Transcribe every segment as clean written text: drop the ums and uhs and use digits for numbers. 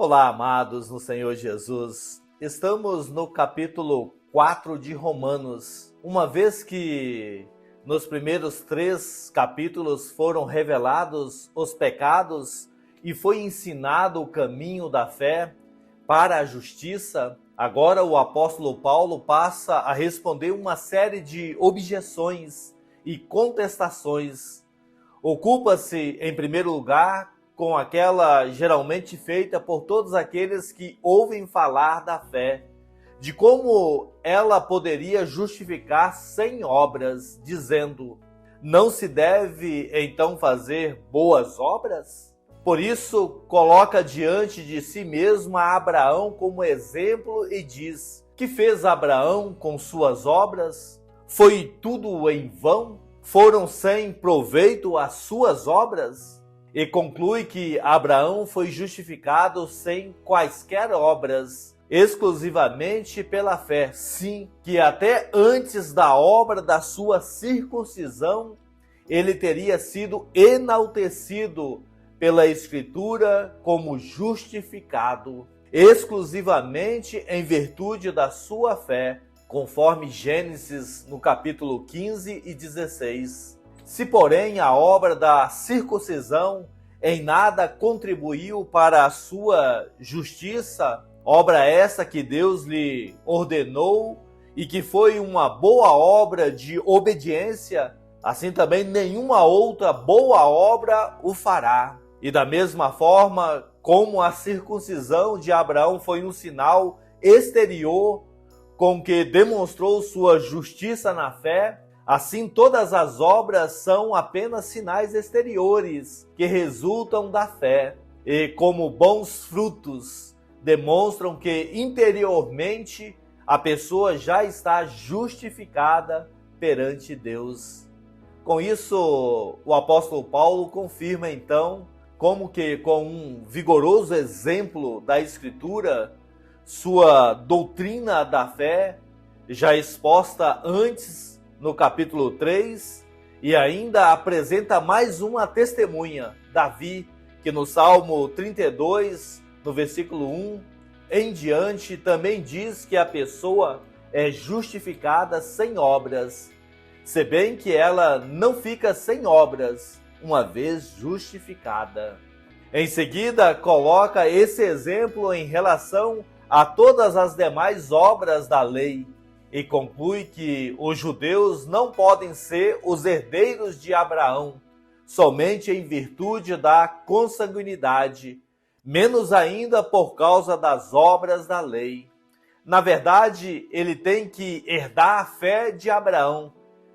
Olá, amados no Senhor Jesus. Estamos no capítulo 4 de Romanos. Uma vez que nos primeiros 3 capítulos foram revelados os pecados e foi ensinado o caminho da fé para a justiça, agora o apóstolo Paulo passa a responder uma série de objeções e contestações. Ocupa-se, em primeiro lugar, com aquela geralmente feita por todos aqueles que ouvem falar da fé, de como ela poderia justificar sem obras, dizendo: não se deve então fazer boas obras? Por isso, coloca diante de si mesmo a Abraão como exemplo e diz: que fez Abraão com suas obras? Foi tudo em vão? Foram sem proveito as suas obras? E conclui que Abraão foi justificado sem quaisquer obras, exclusivamente pela fé. Sim, que até antes da obra da sua circuncisão, ele teria sido enaltecido pela Escritura como justificado, exclusivamente em virtude da sua fé, conforme Gênesis no capítulo 15 e 16. Se, porém, a obra da circuncisão em nada contribuiu para a sua justiça, obra essa que Deus lhe ordenou e que foi uma boa obra de obediência, assim também nenhuma outra boa obra o fará. E da mesma forma como a circuncisão de Abraão foi um sinal exterior com que demonstrou sua justiça na fé, assim todas as obras são apenas sinais exteriores que resultam da fé e, como bons frutos, demonstram que interiormente a pessoa já está justificada perante Deus. Com isso, o apóstolo Paulo confirma então como que com um vigoroso exemplo da Escritura, sua doutrina da fé, já exposta antes no capítulo 3, e ainda apresenta mais uma testemunha, Davi, que no Salmo 32, no versículo 1 em diante, também diz que a pessoa é justificada sem obras, se bem que ela não fica sem obras, uma vez justificada. Em seguida, coloca esse exemplo em relação a todas as demais obras da lei e conclui que os judeus não podem ser os herdeiros de Abraão somente em virtude da consanguinidade, menos ainda por causa das obras da lei. Na verdade, ele tem que herdar a fé de Abraão,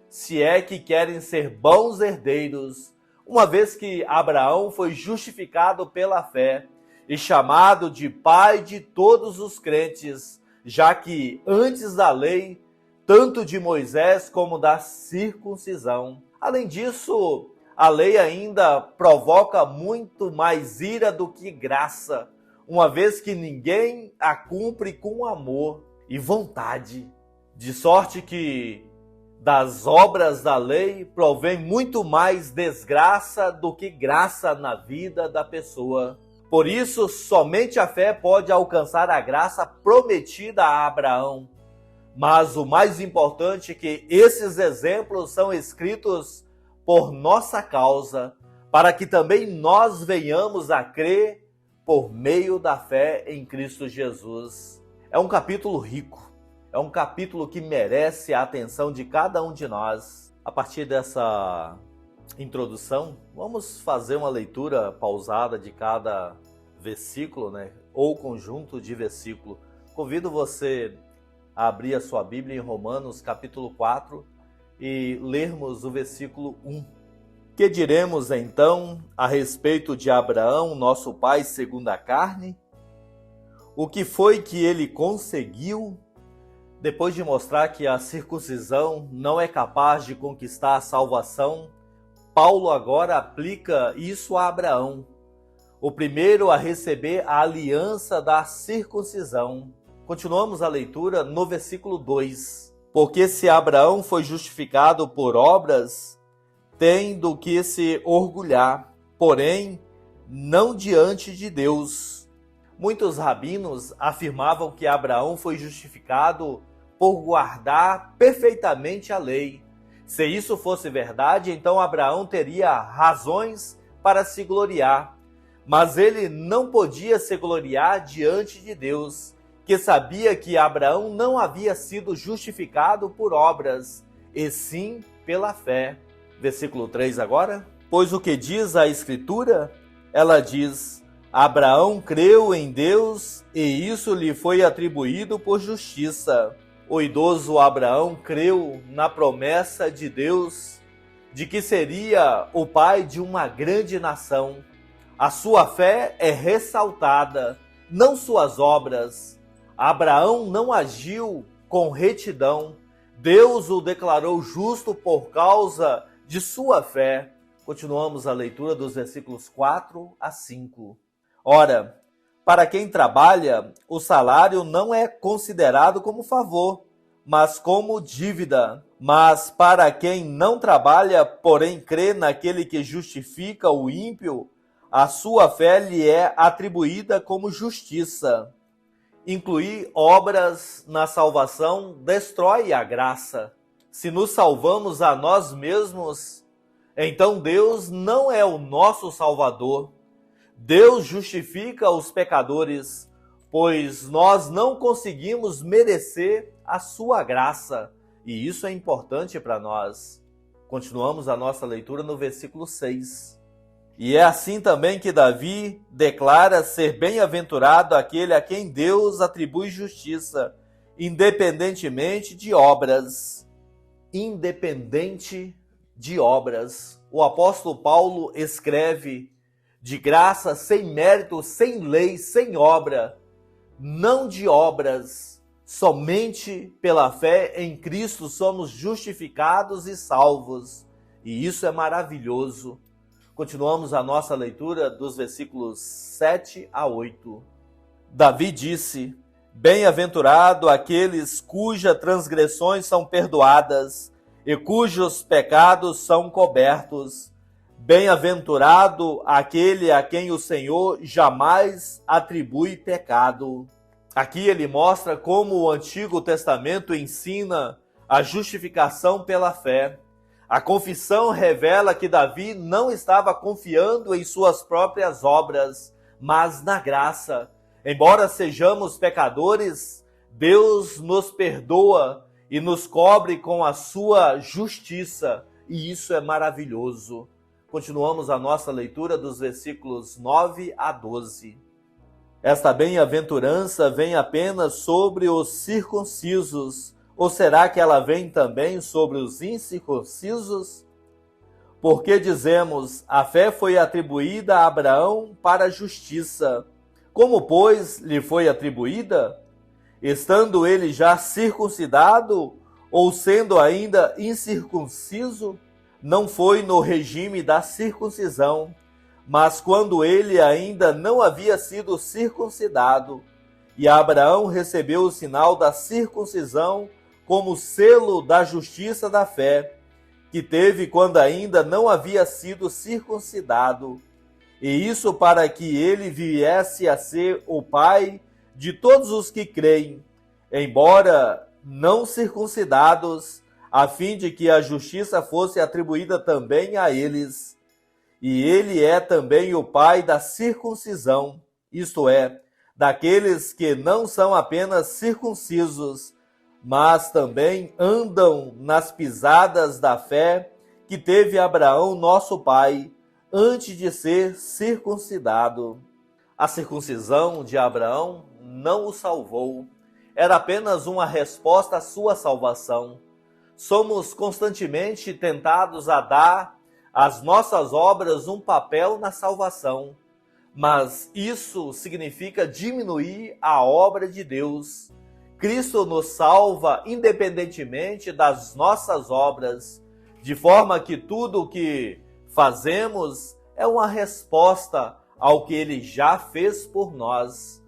se é que querem ser bons herdeiros, uma vez que Abraão foi justificado pela fé e chamado de pai de todos os crentes, já que antes da lei, tanto de Moisés como da circuncisão. Além disso, a lei ainda provoca muito mais ira do que graça, uma vez que ninguém a cumpre com amor e vontade, de sorte que das obras da lei provém muito mais desgraça do que graça na vida da pessoa. Por isso, somente a fé pode alcançar a graça prometida a Abraão. Mas o mais importante é que esses exemplos são escritos por nossa causa, para que também nós venhamos a crer por meio da fé em Cristo Jesus. É um capítulo rico. É um capítulo que merece a atenção de cada um de nós. A partir dessa introdução, vamos fazer uma leitura pausada de cada versículo, ou conjunto de versículo. Convido você a abrir a sua Bíblia em Romanos, capítulo 4, e lermos o versículo 1. Que diremos então a respeito de Abraão, nosso pai segundo a carne? O que foi que ele conseguiu? Depois de mostrar que a circuncisão não é capaz de conquistar a salvação, Paulo agora aplica isso a Abraão, o primeiro a receber a aliança da circuncisão. Continuamos a leitura no versículo 2. Porque se Abraão foi justificado por obras, tem do que se orgulhar, porém, não diante de Deus. Muitos rabinos afirmavam que Abraão foi justificado por guardar perfeitamente a lei. Se isso fosse verdade, então Abraão teria razões para se gloriar. Mas ele não podia se gloriar diante de Deus, que sabia que Abraão não havia sido justificado por obras, e sim pela fé. Versículo 3 agora. Pois o que diz a Escritura? Ela diz: Abraão creu em Deus e isso lhe foi atribuído por justiça. O idoso Abraão creu na promessa de Deus de que seria o pai de uma grande nação. A sua fé é ressaltada, não suas obras. Abraão não agiu com retidão. Deus o declarou justo por causa de sua fé. Continuamos a leitura dos versículos 4 a 5. Ora, para quem trabalha, o salário não é considerado como favor, mas como dívida. Mas para quem não trabalha, porém crê naquele que justifica o ímpio, a sua fé lhe é atribuída como justiça. Incluir obras na salvação destrói a graça. Se nos salvamos a nós mesmos, então Deus não é o nosso Salvador. Deus justifica os pecadores, pois nós não conseguimos merecer a sua graça. E isso é importante para nós. Continuamos a nossa leitura no versículo 6. E é assim também que Davi declara ser bem-aventurado aquele a quem Deus atribui justiça, independentemente de obras. Independente de obras. O apóstolo Paulo escreve: de graça, sem mérito, sem lei, sem obra, não de obras, somente pela fé em Cristo somos justificados e salvos. E isso é maravilhoso. Continuamos a nossa leitura dos versículos 7 a 8. Davi disse: bem-aventurado aqueles cujas transgressões são perdoadas e cujos pecados são cobertos. Bem-aventurado aquele a quem o Senhor jamais atribui pecado. Aqui ele mostra como o Antigo Testamento ensina a justificação pela fé. A confissão revela que Davi não estava confiando em suas próprias obras, mas na graça. Embora sejamos pecadores, Deus nos perdoa e nos cobre com a sua justiça, e isso é maravilhoso. Continuamos a nossa leitura dos versículos 9 a 12. Esta bem-aventurança vem apenas sobre os circuncisos, ou será que ela vem também sobre os incircuncisos? Porque dizemos, a fé foi atribuída a Abraão para a justiça. Como, pois, lhe foi atribuída? Estando ele já circuncidado, ou sendo ainda incircunciso? Não foi no regime da circuncisão, mas quando ele ainda não havia sido circuncidado, e Abraão recebeu o sinal da circuncisão como selo da justiça da fé, que teve quando ainda não havia sido circuncidado, e isso para que ele viesse a ser o pai de todos os que creem, embora não circuncidados, a fim de que a justiça fosse atribuída também a eles. E ele é também o pai da circuncisão, isto é, daqueles que não são apenas circuncisos, mas também andam nas pisadas da fé que teve Abraão, nosso pai, antes de ser circuncidado. A circuncisão de Abraão não o salvou. Era apenas uma resposta à sua salvação. Somos constantemente tentados a dar às nossas obras um papel na salvação, mas isso significa diminuir a obra de Deus. Cristo nos salva independentemente das nossas obras, de forma que tudo o que fazemos é uma resposta ao que Ele já fez por nós.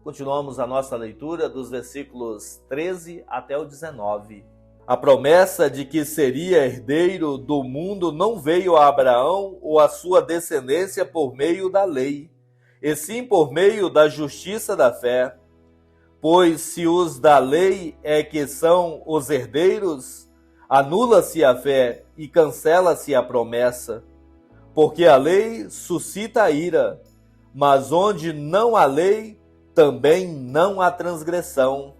Continuamos a nossa leitura dos versículos 13 até o 19. A promessa de que seria herdeiro do mundo não veio a Abraão ou a sua descendência por meio da lei. e sim por meio da justiça da fé. Pois se os da lei é que são os herdeiros, anula-se a fé e cancela-se a promessa. Porque a lei suscita a ira, mas onde não há lei, também não há transgressão.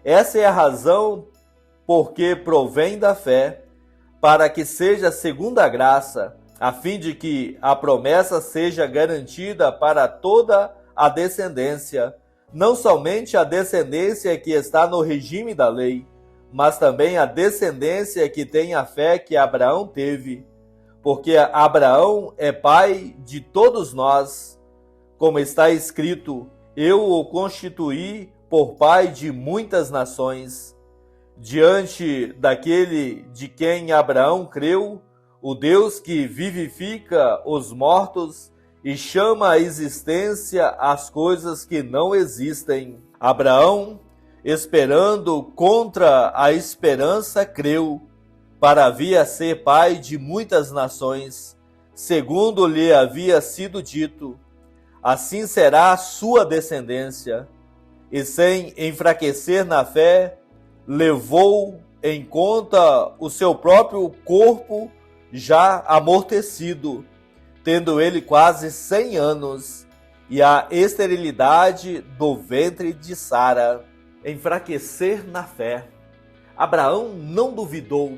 Essa é a razão porque provém da fé, para que seja segundo a graça, a fim de que a promessa seja garantida para toda a descendência, não somente a descendência que está no regime da lei, mas também a descendência que tem a fé que Abraão teve, porque Abraão é pai de todos nós, como está escrito: eu o constituí por pai de muitas nações. Diante daquele de quem Abraão creu, o Deus que vivifica os mortos e chama à existência as coisas que não existem. Abraão, esperando contra a esperança, creu, para vir a ser pai de muitas nações, segundo lhe havia sido dito: assim será a sua descendência. E sem enfraquecer na fé, levou em conta o seu próprio corpo já amortecido, tendo ele quase 100 anos, e a esterilidade do ventre de Sara. Enfraquecer na fé. Abraão não duvidou.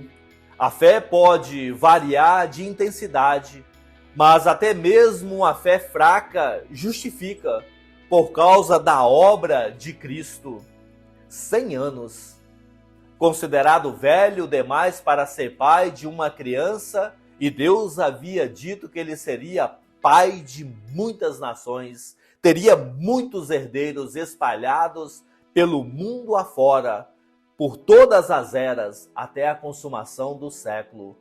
A fé pode variar de intensidade, mas até mesmo a fé fraca justifica, por causa da obra de Cristo. 100 anos. Considerado velho demais para ser pai de uma criança, e Deus havia dito que ele seria pai de muitas nações, teria muitos herdeiros espalhados pelo mundo afora, por todas as eras, até a consumação do século.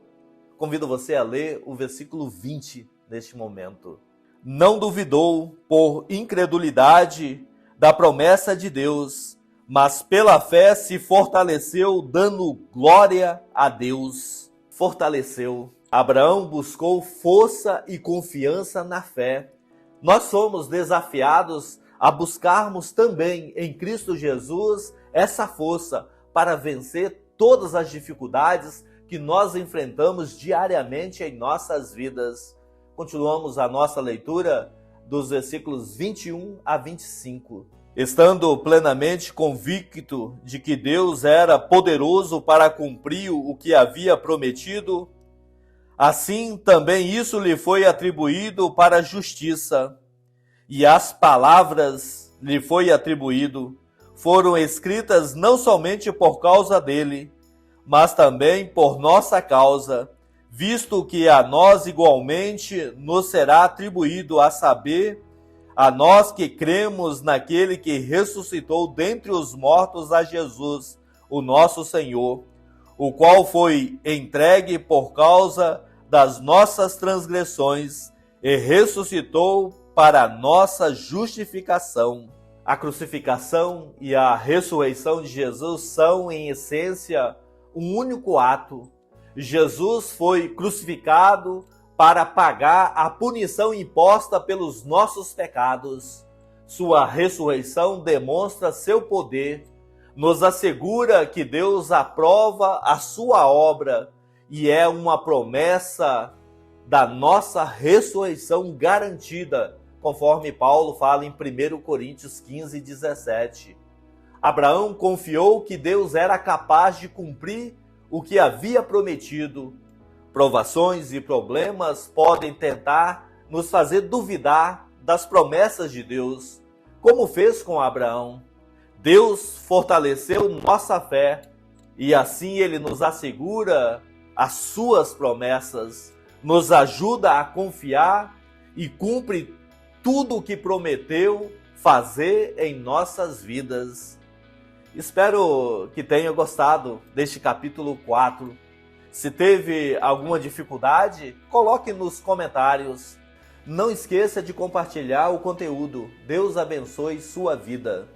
Convido você a ler o versículo 20 neste momento. Não duvidou por incredulidade da promessa de Deus, mas pela fé se fortaleceu, dando glória a Deus. Fortaleceu. Abraão buscou força e confiança na fé. Nós somos desafiados a buscarmos também em Cristo Jesus essa força para vencer todas as dificuldades que nós enfrentamos diariamente em nossas vidas. Continuamos a nossa leitura dos versículos 21 a 25. Estando plenamente convicto de que Deus era poderoso para cumprir o que havia prometido, assim também isso lhe foi atribuído para a justiça. E as palavras lhe foi atribuído foram escritas não somente por causa dele, mas também por nossa causa, visto que a nós igualmente nos será atribuído, a saber, a nós que cremos naquele que ressuscitou dentre os mortos a Jesus, o nosso Senhor, o qual foi entregue por causa das nossas transgressões e ressuscitou para a nossa justificação. A crucificação e a ressurreição de Jesus são, em essência, um único ato. Jesus foi crucificado para pagar a punição imposta pelos nossos pecados. Sua ressurreição demonstra seu poder, nos assegura que Deus aprova a sua obra e é uma promessa da nossa ressurreição garantida, conforme Paulo fala em 1 Coríntios 15, 17. Abraão confiou que Deus era capaz de cumprir o que havia prometido. Provações e problemas podem tentar nos fazer duvidar das promessas de Deus, como fez com Abraão. Deus fortaleceu nossa fé e assim ele nos assegura as suas promessas, nos ajuda a confiar e cumpre tudo o que prometeu fazer em nossas vidas. Espero que tenha gostado deste capítulo 4. Se teve alguma dificuldade, coloque nos comentários. Não esqueça de compartilhar o conteúdo. Deus abençoe sua vida.